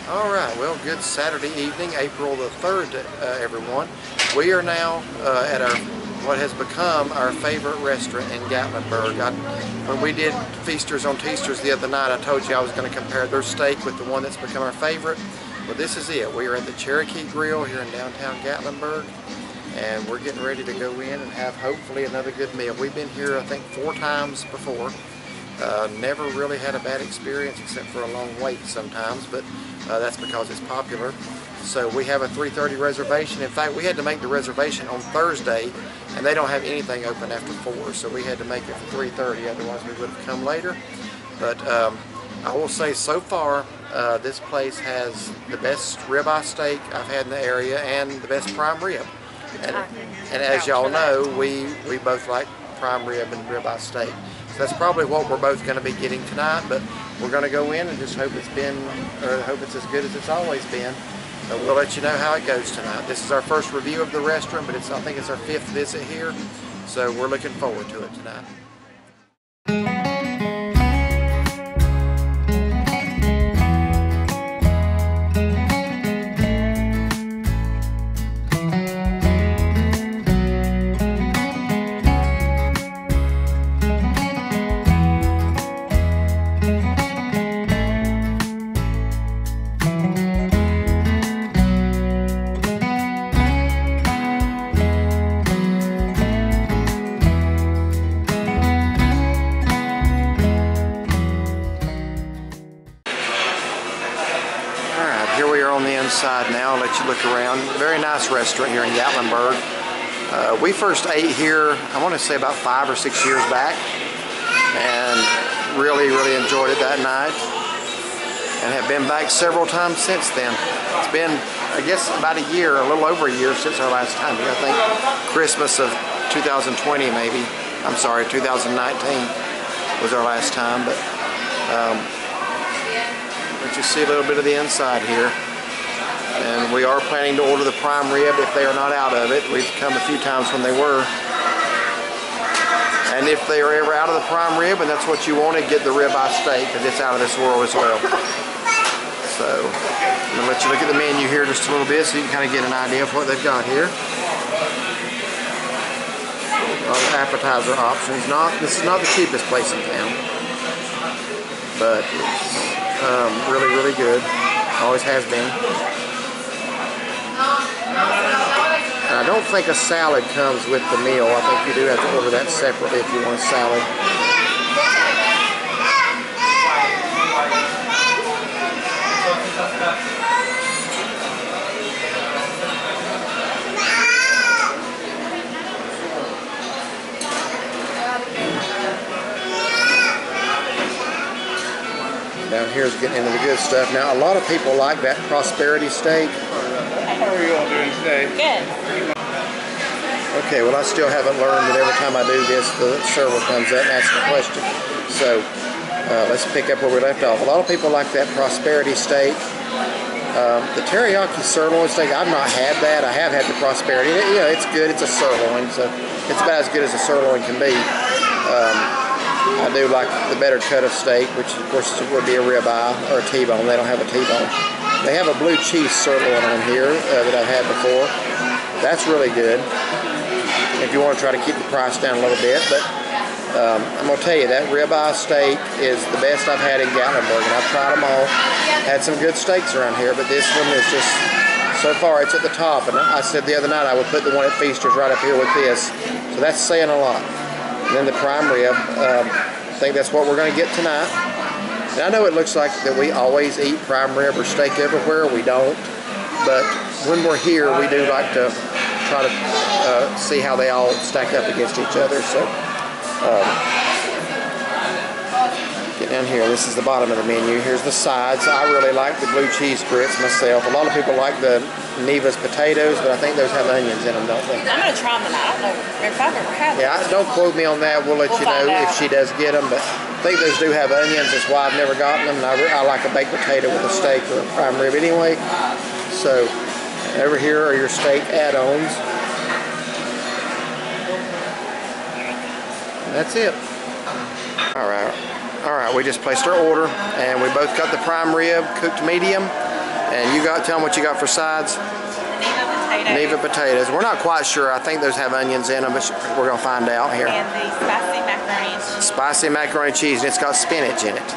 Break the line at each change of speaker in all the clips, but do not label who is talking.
All right, well, good Saturday evening, April the 3rd, everyone. We are now at what has become our favorite restaurant in Gatlinburg. When we did Feasters on Teasters the other night, I told you I was going to compare their steak with the one that's become our favorite. Well, this is it. We are at the Cherokee Grill here in downtown Gatlinburg, and we're getting ready to go in and have hopefully another good meal. We've been here, I think, 4 times before. Never really had a bad experience except for a long wait sometimes, but that's because it's popular. So we have a 3:30 reservation. In fact, we had to make the reservation on Thursday, and they don't have anything open after 4, so we had to make it for 3:30, otherwise we would have come later. But I will say so far, this place has the best ribeye steak I've had in the area and the best prime rib. And as y'all know, we both like prime rib and ribeye steak. So that's probably what we're both going to be getting tonight, but we're going to go in and just hope it's as good as it's always been. We'll let you know how it goes tonight. This is our first review of the restaurant, but I think it's our 5th visit here, so we're looking forward to it tonight. Here we are on the inside now. I'll let you look around. Very nice restaurant here in Gatlinburg. We first ate here, I want to say about 5 or 6 years back, and really enjoyed it that night, and have been back several times since then. It's been, I guess, about a year, a little over a year since our last time here. I think Christmas of 2020 maybe. I'm sorry, 2019 was our last time, but let you see a little bit of the inside here. And we are planning to order the prime rib if they are not out of it. We've come a few times when they were. And if they are ever out of the prime rib and that's what you wanted, get the ribeye steak, because it's out of this world as well. So I'm going to let you look at the menu here just a little bit so you can kind of get an idea of what they've got here. A lot of appetizer options. This is not the cheapest place in town, but it's really good. Always has been. And I don't think a salad comes with the meal. I think you do have to order that separately if you want a salad. Down here is getting into the good stuff. Now, a lot of people like that prosperity steak.
How are you all doing today? Good.
Okay, well, I still haven't learned that every time I do this, the server comes up and asks a question. So, let's pick up where we left off. A lot of people like that prosperity steak. The teriyaki sirloin steak, I've not had that. I have had the prosperity. Yeah, it's good. It's a sirloin, so it's about as good as a sirloin can be. I do like the better cut of steak, which of course would be a ribeye or a T-bone. They don't have a T-bone. They have a blue cheese sirloin on here that I've had before. That's really good if you want to try to keep the price down a little bit. But I'm going to tell you, that ribeye steak is the best I've had in Gatlinburg, and I've tried them all. Had some good steaks around here, but this one is just, so far it's at the top. And I said the other night I would put the one at Feasters right up here with this. So that's saying a lot. And then the prime rib, I think that's what we're going to get tonight. And I know it looks like that we always eat prime rib or steak everywhere. We don't. But when we're here, we do like to try to see how they all stack up against each other. So, get down here. This is the bottom of the menu. Here's the sides. I really like the blue cheese grits myself. A lot of people like the Neva's potatoes, but I think those have onions in them, don't they?
I'm going to try them tonight. I don't know if I've ever had them.
Yeah, don't quote me on that. We'll let you know if she does get them, but I think those do have onions. That's why I've never gotten them. And I like a baked potato with a steak or a prime rib anyway. So over here are your steak add-ons. That's it. All right, we just placed our order, and we both got the prime rib, cooked medium. And you tell them what you got for sides.
Neva potatoes.
We're not quite sure. I think those have onions in them, but we're going to find out here.
And the spicy macaroni and cheese.
Spicy macaroni and cheese, and it's got spinach in it.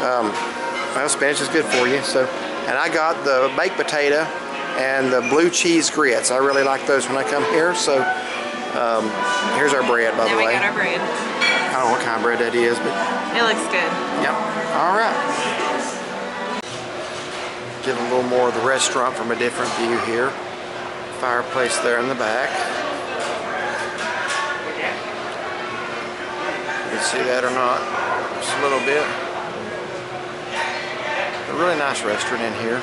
Well, spinach is good for you. So, and I got the baked potato and the blue cheese grits. I really like those when I come here. So, here's our bread, by the way.
We got our bread.
I don't know what kind of bread that is, but
it looks good.
Yep. All right. Give a little more of the restaurant from a different view here. Fireplace there in the back. You can see that or not, just a little bit. A really nice restaurant in here.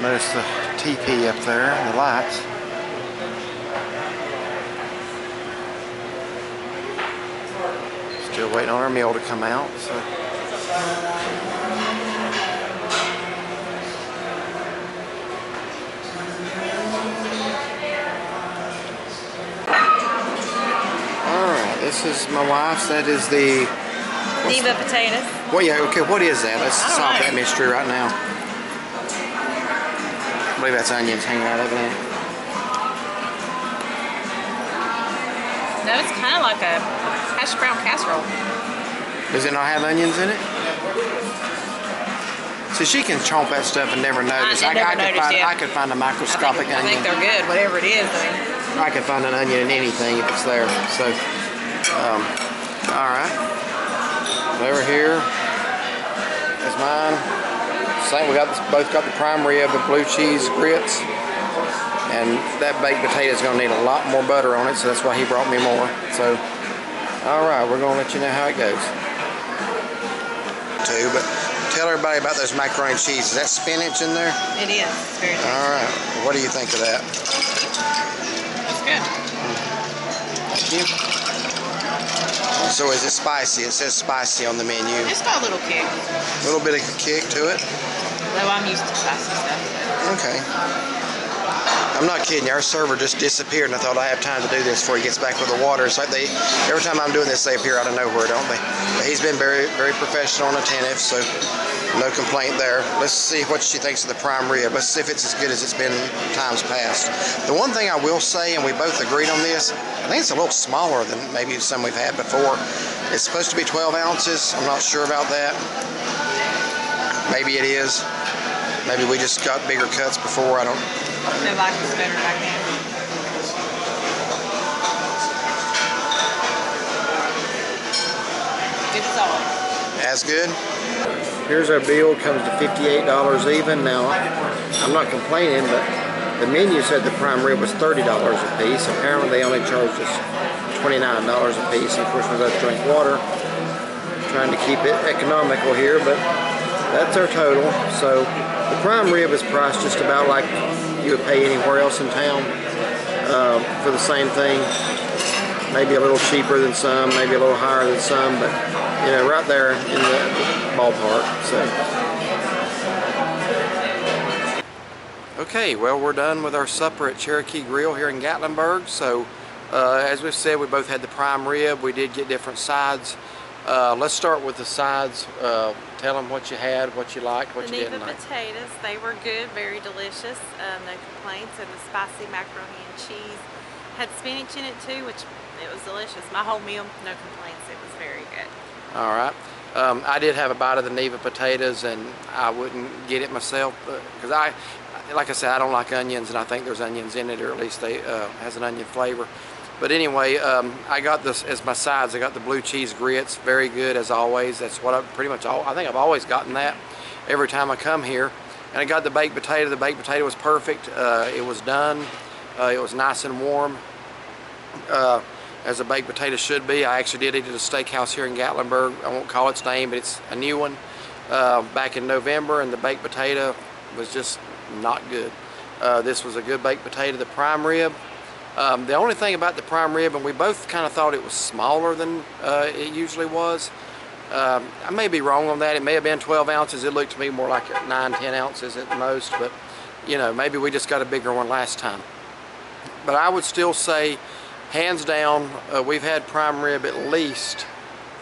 Notice the teepee up there and the lights. Still waiting on our meal to come out. So. This is my wife's. That is the
Neva potatoes.
Well, yeah. Okay. What is that? Let's solve that mystery right now. I believe that's onions hanging out of it.
No, it's kind of like a hash brown casserole.
Does it not have onions in it? So she can chomp that stuff and never notice. I could find a microscopic onion.
I think they're good, whatever it is.
I could find an onion in anything if it's there. So. All right, over here is mine. Same, we both got the prime rib, the blue cheese grits, and that baked potato is going to need a lot more butter on it, so that's why he brought me more. So, all right, we're going to let you know how it goes. But tell everybody about those macaroni and cheese. Is that spinach in there?
It is. It's very tasty.
All right, what do you think of that?
It's good.
Thank you. So is it spicy? It says spicy on the menu.
It's got a little kick.
A little bit of kick to it?
Though I'm used to spicy stuff. So.
Okay. I'm not kidding you. Our server just disappeared, and I thought I have time to do this before he gets back with the water. It's like every time I'm doing this, they appear out of nowhere, don't they? But he's been very, very professional and attentive, so no complaint there. Let's see what she thinks of the prime rib. Let's see if it's as good as it's been times past. The one thing I will say, and we both agreed on this, I think it's a little smaller than maybe some we've had before. It's supposed to be 12 ounces. I'm not sure about that. Maybe it is. Maybe we just got bigger cuts before. I don't.
They like this better back then. Good as always.
As good. Here's our bill. Comes to $58 even. Now, I'm not complaining, but the menu said the prime rib was $30 a piece. Apparently, they only charged us $29 a piece. And of course, we have to drink water. Trying to keep it economical here, but that's our total. So the prime rib is priced just about like you would pay anywhere else in town for the same thing. Maybe a little cheaper than some, maybe a little higher than some, but you know, right there in the ballpark. So. Okay, well, we're done with our supper at Cherokee Grill here in Gatlinburg. So as we've said, we both had the prime rib. We did get different sides. Let's start with the sides. Tell them what you had, what you liked, what you didn't like.
The potatoes, they were good, very delicious, no complaints. And the spicy macaroni and cheese had spinach in it too, which it was delicious. My whole meal, no complaints. It was very good.
All right. I did have a bite of the Neva potatoes, and I wouldn't get it myself because like I said, I don't like onions, and I think there's onions in it, or at least they has an onion flavor. But anyway, I got this as my sides. I got the blue cheese grits, very good as always. That's what I think I've always gotten that every time I come here. And I got the baked potato. The baked potato was perfect. It was done. It was nice and warm, as a baked potato should be. I actually did eat at a steakhouse here in Gatlinburg. I won't call its name, but it's a new one, back in November, and the baked potato was just not good. This was a good baked potato. The prime rib. The only thing about the prime rib, and we both kind of thought it was smaller than it usually was. I may be wrong on that. It may have been 12 ounces. It looked to me more like 9-10 ounces at the most, but you know, maybe we just got a bigger one last time. But I would still say, hands down, we've had prime rib at least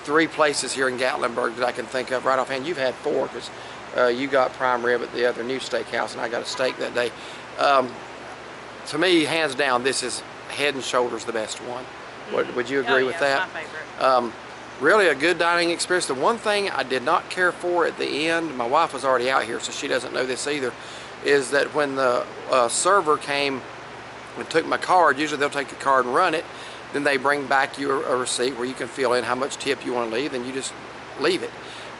3 places here in Gatlinburg that I can think of right offhand. You've had 4 because You got prime rib at the other new steakhouse, and I got a steak that day. To me, hands down, this is head and shoulders the best one. Would you agree with that?
It's my favorite.
Really a good dining experience. The one thing I did not care for at the end, my wife was already out here, so she doesn't know this either, is that when the server came and took my card, usually they'll take the card and run it, then they bring back you a receipt where you can fill in how much tip you want to leave, and you just leave it.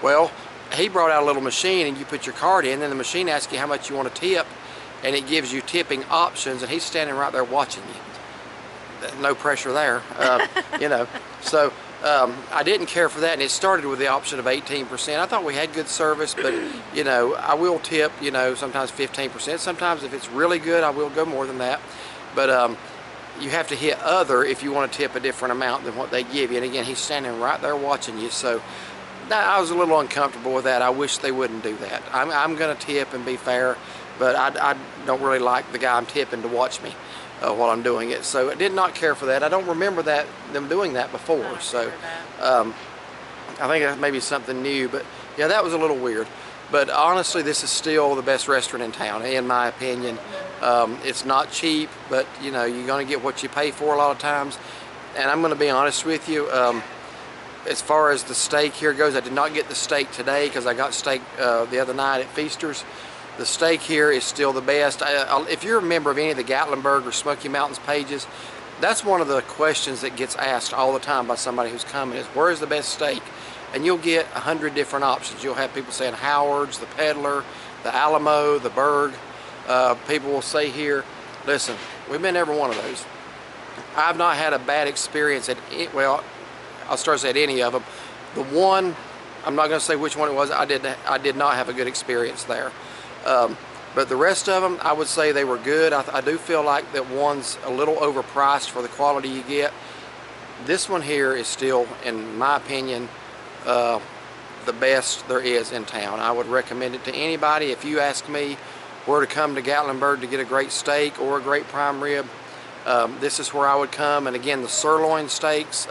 Well, he brought out a little machine, and you put your card in, and the machine asks you how much you want to tip, and it gives you tipping options, and he's standing right there watching you. No pressure there, you know. So I didn't care for that, and it started with the option of 18%. I thought we had good service, but you know, I will tip, you know, sometimes 15%. Sometimes if it's really good, I will go more than that. But you have to hit other if you want to tip a different amount than what they give you. And again, he's standing right there watching you. So I was a little uncomfortable with that. I wish they wouldn't do that. I'm going to tip and be fair, but I don't really like the guy I'm tipping to watch me while I'm doing it. So I did not care for that. I don't remember them doing that before. So I think that may be something new. But yeah, that was a little weird. But honestly, this is still the best restaurant in town, in my opinion. It's not cheap, but you know, you're going to get what you pay for a lot of times. And I'm going to be honest with you, as far as the steak here goes, I did not get the steak today because I got steak the other night at Feasters. The steak here is still the best. If you're a member of any of the Gatlinburg or Smoky Mountains pages, that's one of the questions that gets asked all the time by somebody who's coming is, where is the best steak? And you'll get 100 different options. You'll have people saying Howard's, the Peddler, the Alamo, the Berg. People will say here, listen, we've been every one of those. I've not had a bad experience at, well, I'll start at any of them. The one, I'm not going to say which one it was, I did not have a good experience there. But the rest of them, I would say they were good. I do feel like that one's a little overpriced for the quality you get. This one here is still, in my opinion, the best there is in town. I would recommend it to anybody. If you ask me where to come to Gatlinburg to get a great steak or a great prime rib, this is where I would come. And again, the sirloin steaks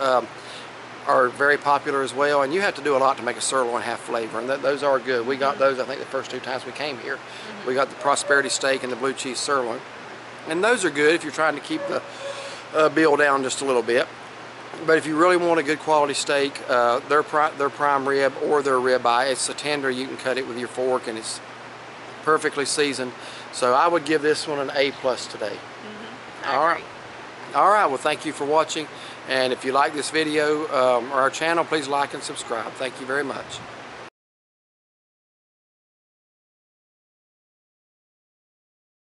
are very popular as well, and you have to do a lot to make a sirloin have flavor, and those are good. We got those, I think, the first 2 times we came here. We got the Prosperity steak and the blue cheese sirloin, and those are good if you're trying to keep the bill down just a little bit. But if you really want a good quality steak, their prime rib or their ribeye, it's so tender you can cut it with your fork, and it's perfectly seasoned. So I would give this one an A+ today. All right. All right, well, thank you for watching. And if you like this video or our channel, please like and subscribe. Thank you very much.